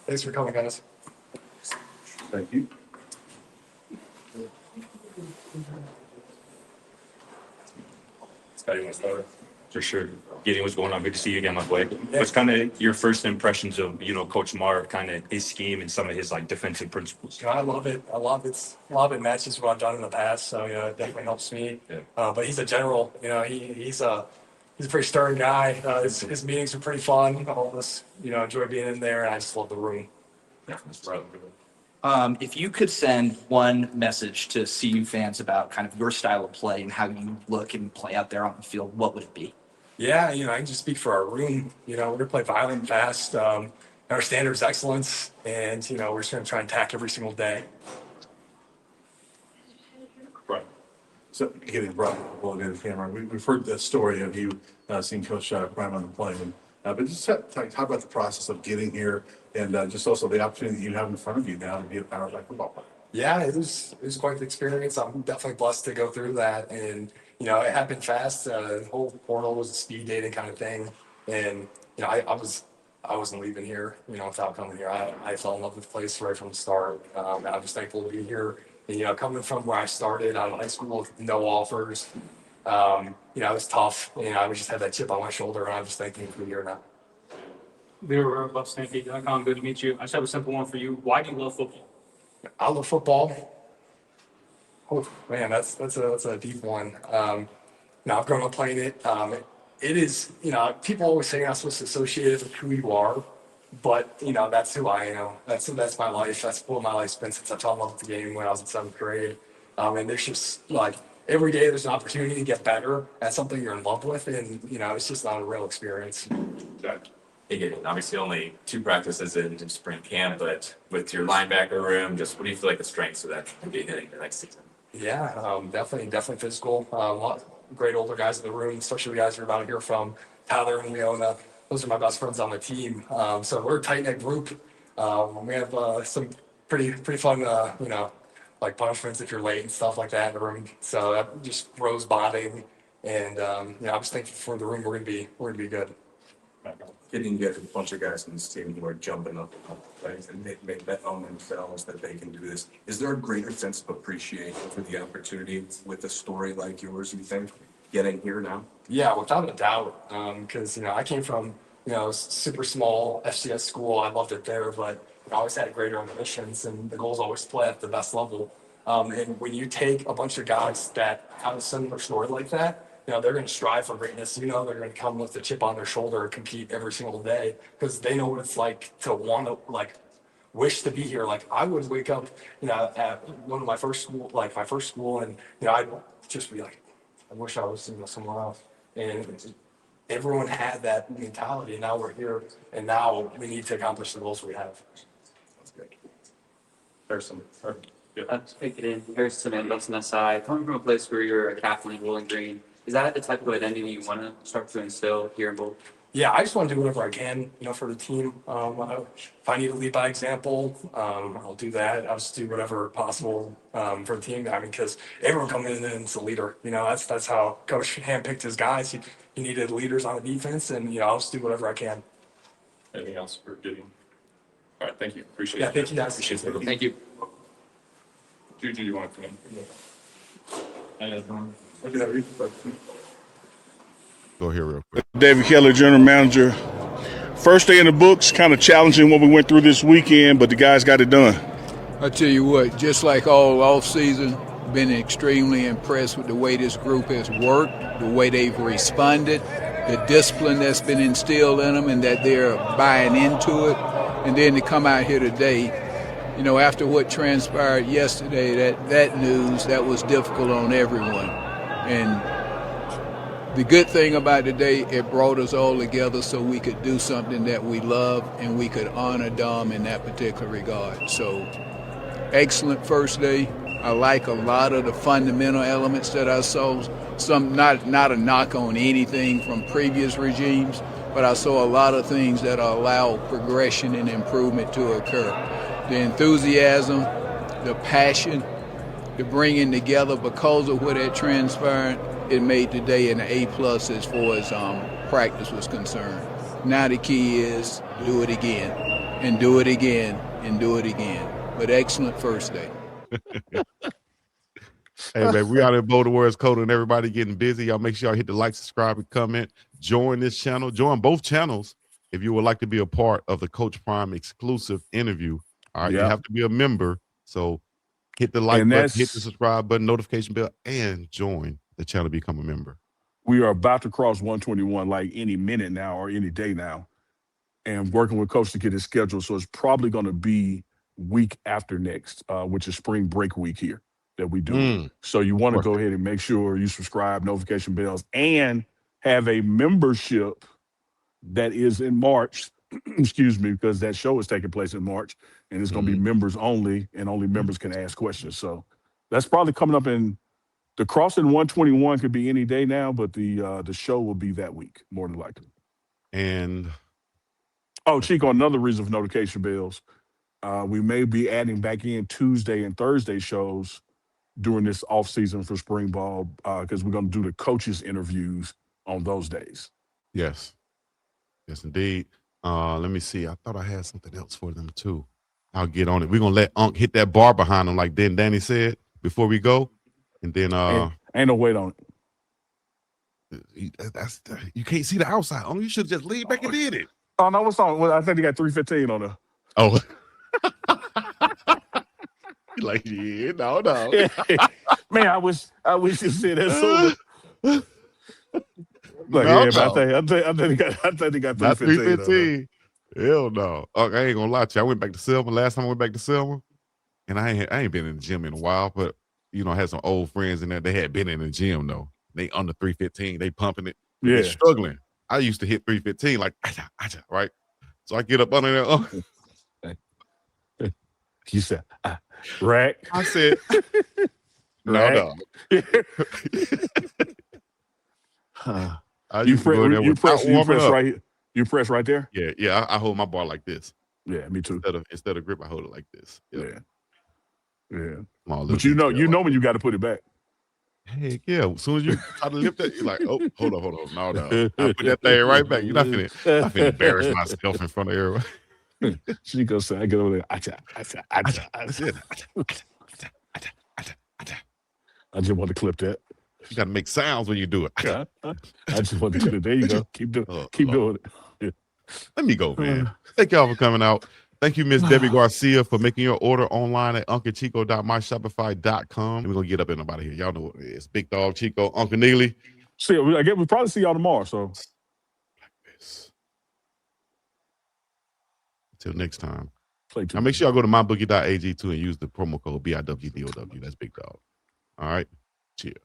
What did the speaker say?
Thanks for coming, guys. Thank you. Scotty, you want to start? For sure. Gideon, what's going on? Good to see you again, my boy. What's kind of your first impressions of, Coach Marv, kind of his scheme and some of his like defensive principles? I love it. I love it. A lot of it matches what I've done in the past, so it definitely helps me. Yeah. But he's a general. He's a pretty stern guy. His meetings are pretty fun. All of us, enjoy being in there, and I just love the room. Yeah, that's right. If you could send one message to CU fans about kind of your style of play and how you look and play out there on the field, what would it be? Yeah, I can just speak for our room. We're gonna play violent and fast. Our standard is excellence, and we're just gonna try and attack every single day. Right. So getting brought well to the camera, we've heard the story of you seeing Coach Prime on the plane. But just talk about the process of getting here and just also the opportunity that you have in front of you now to be a Power 5 football player. Yeah, it was quite the experience. I'm definitely blessed to go through that, and it happened fast. The whole portal was a speed dating kind of thing, and I wasn't leaving here, without coming here. I fell in love with the place right from the start. And I'm just thankful to be here. And, coming from where I started out of high school with no offers, it was tough. I just had that chip on my shoulder, and I'm just thankful to be here now. We're BuffStampede.com. Good to meet you. I just have a simple one for you. Why do you love football? I love football. Oh man, that's a deep one. I've grown up playing it. It is, people always say you're not supposed to associate it with who you are, but that's who I am. That's my life. That's what my life's been since I fell in love with the game when I was in seventh grade. And there's just like every day there's an opportunity to get better at something you're in love with, and it's just not a real experience. Hey, Gideon, obviously only 2 practices in spring camp, but with your linebacker room, just what do you feel like the strengths of that could be heading the next season? Yeah, definitely physical. A lot of great older guys in the room, especially the guys you're about to hear from, Tyler and Leona. Those are my best friends on the team. So we're a tight-knit group. We have some pretty fun, like punishments if you're late and stuff like that in the room. So that just grows bonding, and I'm just thankful for the room. We're gonna be good. Getting you have a bunch of guys in this team who are jumping up right, and make bet on themselves that they can do this. Is there a greater sense of appreciation for the opportunity with a story like yours, you think, getting here now? Yeah, without a doubt. Because I came from super small FCS school. I loved it there, but I always had greater ambitions, and the goal is always to play at the best level. And when you take a bunch of guys that have a similar story like that, they're going to strive for greatness. They're going to come with a chip on their shoulder and compete every single day because they know what it's like to want to wish to be here. Like I would wake up, at one of my first school, and I'd just be like, I wish I was somewhere else. And everyone had that mentality. And now we're here, and now we need to accomplish the goals we have. That's good. Harrison. Let's take it in. Here's some inputs on that side. Coming from a place where you're a captain in Bowling Green, is that the type of identity you want to start to instill here in Bowl? Yeah, I just want to do whatever I can, for the team. If I need to lead by example, I'll do that. I'll just do whatever possible for the team. Because everyone coming in is a leader. That's how Coach handpicked his guys. He needed leaders on the defense, and I'll just do whatever I can. Anything else for Gideon? All right, thank you. Appreciate Yeah, it. thank you guys. Appreciate it. Thank you. Juju, you want to come in? Go here real quick. David Keller, general manager. First day in the books, kind of challenging what we went through this weekend, but the guys got it done. I tell you what, just like all off season, been extremely impressed with the way this group has worked, the way they've responded, the discipline that's been instilled in them, and that they're buying into it. And then to come out here today, after what transpired yesterday, that news, that was difficult on everyone. And the good thing about today, it brought us all together so we could do something that we love and we could honor Dom in that particular regard. So, excellent first day. I like a lot of the fundamental elements that I saw. Some not a knock on anything from previous regimes, but I saw a lot of things that allow progression and improvement to occur. The enthusiasm, the passion, the bringing together because of what had transpired, it made today an A+ as far as practice was concerned. Now the key is do it again. and do it again and do it again. But excellent first day. Hey, man, we out in Boulder Words Code and everybody getting busy. Y'all make sure y'all hit the like, subscribe, and comment. Join this channel. Join both channels if you would like to be a part of the Coach Prime exclusive interview. All right, you have to be a member. So hit the like button, hit the subscribe button, notification bell, and join the channel to become a member. We are about to cross 121 like any minute now or any day now, and working with Coach to get his schedule. So it's probably going to be week after next, which is spring break week here that we do. So you want to go ahead and make sure you subscribe, notification bells, and have a membership that is in March, excuse me, because that show is taking place in March, and it's going to be members only, and only members can ask questions. So that's probably coming up in the crossing 121 could be any day now, but the show will be that week, more than likely. And Chico, another reason for notification bells, we may be adding back in Tuesday and Thursday shows during this off season for spring ball, because we're going to do the coaches interviews on those days. Yes, indeed. Let me see. I thought I had something else for them too. I'll get on it. We're gonna let Unc hit that bar behind him, like Danny said before we go, and then ain't no weight on it. You can't see the outside. Unc, you should just lean back and did it. Oh no, what's on? Well, I think he got 315 on there. Oh. Like, yeah, no. Man, I wish you said that sooner. Like, no, yeah, but I think he got 315. Hell no. I ain't gonna lie to you. I went back to Selma. Last time I went back to Selma, and I ain't been in the gym in a while, but I had some old friends in there. They had been in the gym though. They under 315. They pumping it. Yeah. They're struggling. I used to hit 315 like right. So I get up under there. You said, rack. I said, no. You press right here. You press right there? Yeah. I hold my bar like this. Yeah, me too. Instead of grip, I hold it like this. Yep. Yeah. But you know when you got to put it back. Heck yeah. As soon as you try to lift it, you're like, oh, hold on. No. I put that thing right back. You're not finna embarrass myself in front of everyone. She goes, I get over there. I just want to clip that. You got to make sounds when you do it. I just want to clip it. There you go. Keep doing it. Let me go, man. Thank y'all for coming out. Thank you, Miss Debbie Garcia, for making your order online at unclechico.myshopify.com. And we're going to get up in about here. Y'all know what it is. Big Dog Chico, Uncle Neely. I guess we'll probably see y'all tomorrow. So like this. Until next time. Now make sure y'all go to mybookie.ag too and use the promo code BIWDOW. That's Big Dog. All right. Cheers.